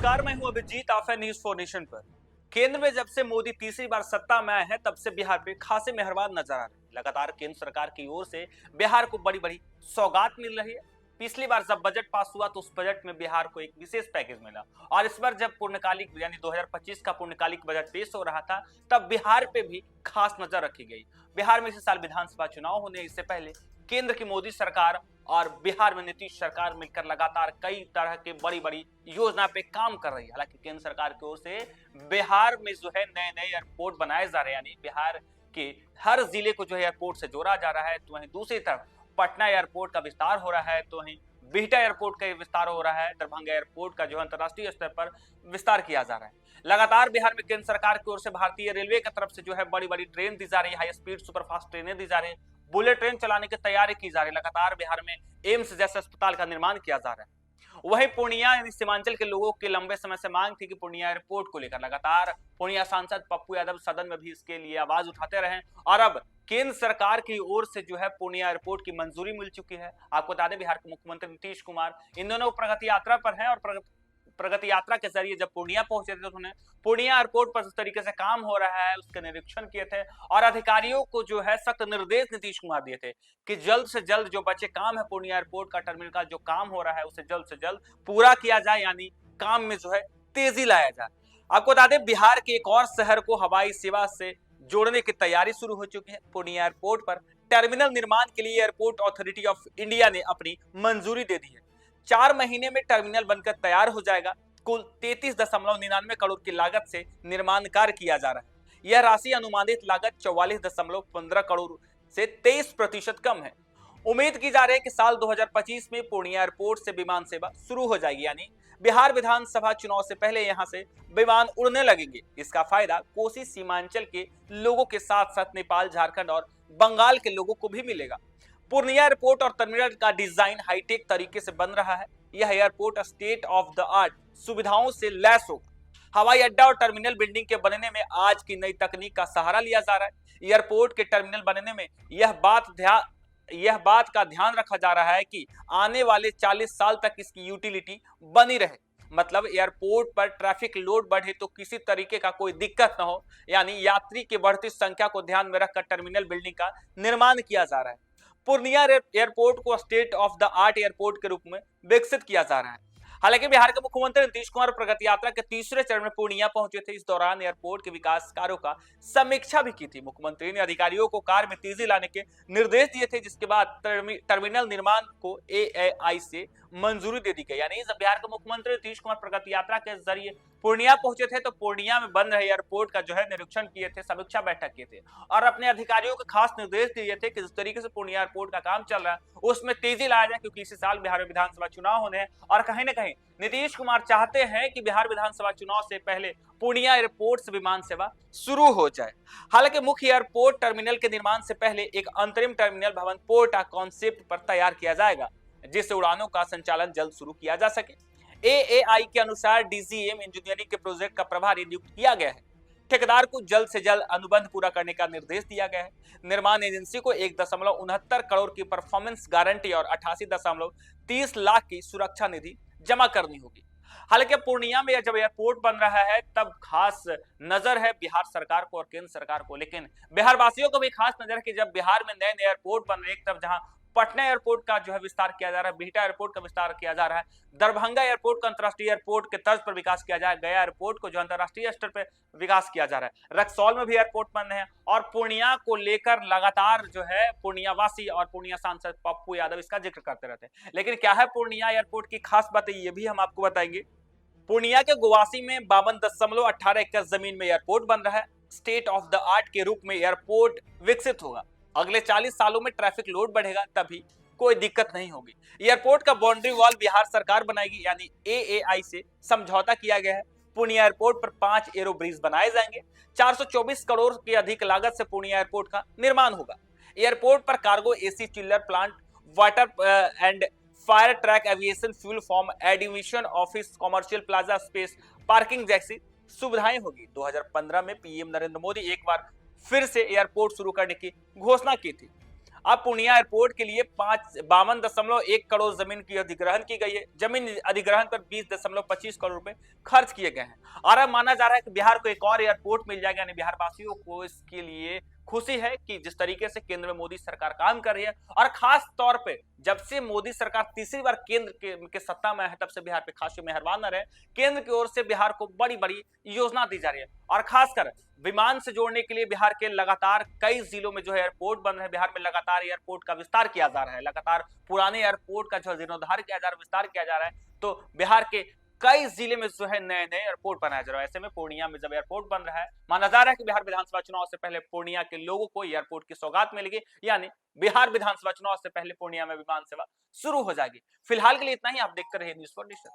नमस्कार, मैं हूं अभिजीत। आप है न्यूज फॉर नेशन पर। केंद्र में जब से मोदी तीसरी बार सत्ता में आए हैं तब से बिहार पे खासे मेहरबान नजर आ रहे हैं। लगातार केंद्र सरकार की ओर से बिहार को बड़ी बड़ी सौगात मिल रही है। पिछली बार जब बजट पास हुआ तो उस बजट में बिहार को एक विशेष पैकेज मिला और इस बार जब पूर्णकालिक यानी 2025 का पूर्णकालिक बजट पेश हो रहा था तब बिहार पे भी खास नजर रखी गई। बिहार में इस साल विधानसभा चुनाव होने इससे पहले केंद्र की मोदी सरकार और बिहार में नीतीश सरकार मिलकर लगातार कई तरह के बड़ी बड़ी योजना पे काम कर रही है। हालांकि केंद्र सरकार की ओर से बिहार में जो है नए नए एयरपोर्ट बनाए जा रहे हैं, यानी बिहार के हर जिले को जो है एयरपोर्ट से जोड़ा जा रहा है। तो वहीं दूसरी तरफ पटना एयरपोर्ट का विस्तार हो रहा है, तो वहीं बिहटा एयरपोर्ट का विस्तार हो रहा है, दरभंगा एयरपोर्ट का जो अंतर्राष्ट्रीय स्तर पर विस्तार किया जा रहा है। लगातार बिहार में केंद्र सरकार की ओर से भारतीय रेलवे की तरफ से जो है बड़ी बड़ी ट्रेन दी जा रही है, हाई स्पीड सुपरफास्ट ट्रेनें दी जा रही है, बुलेट ट्रेन चलाने की तैयारी की जा रही है। लगातार बिहार में एम्स जैसे अस्पताल का निर्माण किया जा रहा है। वहीं पूर्णिया यानी सीमांचल के लोगों की लंबे समय से मांग थी कि पूर्णिया एयरपोर्ट को लेकर लगातार पूर्णिया सांसद पप्पू यादव सदन में भी इसके लिए आवाज उठाते रहे और अब केंद्र सरकार की ओर से जो है पूर्णिया एयरपोर्ट की मंजूरी मिल चुकी है। आपको बता दें बिहार के मुख्यमंत्री नीतीश कुमार इन दोनों प्रगति यात्रा पर हैं और प्रगति यात्रा के जरिए जब पूर्णिया पहुंचे थे तो उन्होंने पूर्णिया एयरपोर्ट पर जिस तरीके से काम हो रहा है उसका निरीक्षण किए थे और अधिकारियों को जो है सख्त निर्देश नीतीश कुमार दिए थे कि जल्द से जल्द जो बचे काम है पूर्णिया एयरपोर्ट का टर्मिनल का जो काम हो रहा है उसे जल्द से जल्द पूरा किया जाए, यानी काम में जो है तेजी लाया जाए। आपको बता दें बिहार के एक और शहर को हवाई सेवा से जोड़ने की तैयारी शुरू हो चुकी है। पूर्णिया एयरपोर्ट पर टर्मिनल निर्माण के लिए एयरपोर्ट अथॉरिटी ऑफ इंडिया ने अपनी मंजूरी दे दी है। 4 महीने में टर्मिनल बनकर तैयार हो जाएगा। कुल 33.99 करोड़ की लागत से निर्माण कार्य किया जा रहा है। यह राशि अनुमानित लागत 44.15 करोड़ से 23% कम है। उम्मीद की जा रही है कि साल 2025 में पूर्णिया एयरपोर्ट से विमान सेवा शुरू हो जाएगी, यानी बिहार विधानसभा चुनाव से पहले यहां से विमान उड़ने लगेंगे। इसका फायदा कोसी सीमांचल के लोगों के साथ साथ नेपाल, झारखंड और बंगाल के लोगों को भी मिलेगा। पूर्णिया एयरपोर्ट और टर्मिनल का डिजाइन हाईटेक तरीके से बन रहा है। यह airport state of the art सुविधाओं से लैस होगा। हवाई अड्डा और टर्मिनल बिल्डिंग के बनने में आज की नई तकनीक का सहारा लिया जा रहा है। एयरपोर्ट के टर्मिनल बनने में यह बात का ध्यान रखा जा रहा है कि आने वाले 40 साल तक इसकी यूटिलिटी बनी रहे। मतलब एयरपोर्ट पर ट्रैफिक लोड बढ़े तो किसी तरीके का कोई दिक्कत ना हो, यानी यात्री की बढ़ती संख्या को ध्यान में रखकर टर्मिनल बिल्डिंग का निर्माण किया जा रहा है। पूर्णिया एयरपोर्ट को state of the art airport के रूप में विकसित किया जा रहा है। हालांकि बिहार के मुख्यमंत्री नीतीश कुमार प्रगति यात्रा के तीसरे चरण में पूर्णिया पहुंचे थे। इस दौरान एयरपोर्ट के विकास कार्यों का समीक्षा भी की थी। मुख्यमंत्री ने अधिकारियों को कार्य में तेजी लाने के निर्देश दिए थे, जिसके बाद टर्मिनल निर्माण को एएआई से मंजूरी दे दी गई। यानी जब बिहार के मुख्यमंत्री नीतीश कुमार प्रगति यात्रा के जरिए पूर्णिया पहुंचे थे तो पूर्णिया में बन रहे एयरपोर्ट का जो है निरीक्षण किए थे, समीक्षा बैठक किए थे और अपने अधिकारियों को खास निर्देश दिए थे कि जिस तरीके से पूर्णिया एयरपोर्ट का काम चल रहा है उसमें तेजी लाया जाए, क्योंकि इसी साल बिहार में विधानसभा चुनाव होने हैं और कहीं ना कहीं नीतीश कुमार चाहते हैं कि बिहार विधानसभा चुनाव से पहले पूर्णिया एयरपोर्ट से विमान सेवा शुरू हो जाए। हालांकि मुख्य एयरपोर्ट टर्मिनल के निर्माण से पहले एक अंतरिम टर्मिनल भवन पोर्टा कॉन्सेप्ट पर तैयार किया जाएगा, जिससे उड़ानों का संचालन जल्द शुरू किया जा सके। एएआई के अनुसार डीजीएम इंजीनियरिंग के प्रोजेक्ट का प्रभारी नियुक्त किया गया है। ठेकेदार को जल्द से जल्द अनुबंध पूरा करने का निर्देश दिया गया है। निर्माण एजेंसी को 1.69 करोड़ की परफॉर्मेंस गारंटी और 88.30 लाख की सुरक्षा निधि जमा करनी होगी। हालांकि पूर्णिया में जब एयरपोर्ट बन रहा है तब खास नजर है बिहार सरकार को और केंद्र सरकार को, लेकिन बिहार वासियों को भी खास नजर है कि जब बिहार में नए नए एयरपोर्ट बन रहे हैं, एक तरफ जहां पटना एयरपोर्ट का जो है विस्तार किया जा रहा है, बिहटा एयरपोर्ट का विस्तार किया जा रहा है, दरभंगा एयरपोर्ट का अंतर्राष्ट्रीय एयरपोर्ट के तर्ज पर विकास किया जा रहा है, गया एयरपोर्ट को जो अंतर्राष्ट्रीय स्तर पर विकास किया जा रहा है, रक्सौल में भी एयरपोर्ट बन रहे हैं और पूर्णिया को लेकर लगातार जो है पूर्णिया वासी और पूर्णिया सांसद पप्पू यादव इसका जिक्र करते रहते हैं। लेकिन क्या है पूर्णिया एयरपोर्ट की खास बात है ये भी हम आपको बताएंगे। पूर्णिया के गोवासी में 52.18 एकड़ जमीन में एयरपोर्ट बन रहा है। स्टेट ऑफ द आर्ट के रूप में एयरपोर्ट विकसित होगा। अगले 40 सालों में ट्रैफिक लोड बढ़ेगा तभी कोई दिक्कत नहीं होगी। एयरपोर्ट का बाउंड्री वॉल बिहार सरकार बनाएगी, यानी एएआई से समझौता किया गया है। पूर्णिया एयरपोर्ट पर 5 एरो ब्रिज बनाए जाएंगे। 424 करोड़ की अधिक लागत से पूर्णिया एयरपोर्ट का निर्माण होगा। एयरपोर्ट पर कार्गो एसी चिल्लर plant, water and fire track, aviation fuel form, admission office, commercial plaza, space parking जैसी सुविधाएं होगी। 2015 में पीएम नरेंद्र मोदी एक बार फिर से एयरपोर्ट शुरू करने की घोषणा की थी। अब पूर्णिया एयरपोर्ट के लिए 52.1 करोड़ जमीन की अधिग्रहण की गई है। जमीन अधिग्रहण पर 20.25 करोड़ रुपए खर्च किए गए हैं और अब माना जा रहा है कि बिहार को एक और एयरपोर्ट मिल जाएगा। यानी बिहार वासियों को इसके लिए खुशी है कि जिस तरीके से केंद्र में मोदी सरकार काम कर रही है और खास तौर पे जब से मोदी सरकार तीसरी बार केंद्र के सत्ता में है तब से बिहार पे खासी मेहरबान रहे। केंद्र की ओर से बिहार को बड़ी बड़ी योजना दी जा रही है और खासकर विमान से जोड़ने के लिए बिहार के लगातार कई जिलों में जो है एयरपोर्ट बन रहे हैं। बिहार में लगातार एयरपोर्ट का विस्तार किया जा रहा है, लगातार पुराने एयरपोर्ट का जो जीर्णोद्धार किया जा रहा है, विस्तार किया जा रहा है। तो बिहार के कई जिले में जो है नए नए एयरपोर्ट बनाया जा रहा है। ऐसे में पूर्णिया में जब एयरपोर्ट बन रहा है, माना जा रहा है कि बिहार विधानसभा चुनाव से पहले पूर्णिया के लोगों को एयरपोर्ट की सौगात मिलेगी। यानी बिहार विधानसभा चुनाव से पहले पूर्णिया में विमान सेवा शुरू हो जाएगी। फिलहाल के लिए इतना ही। आप देखते रहिए न्यूज़ फॉर नेशन।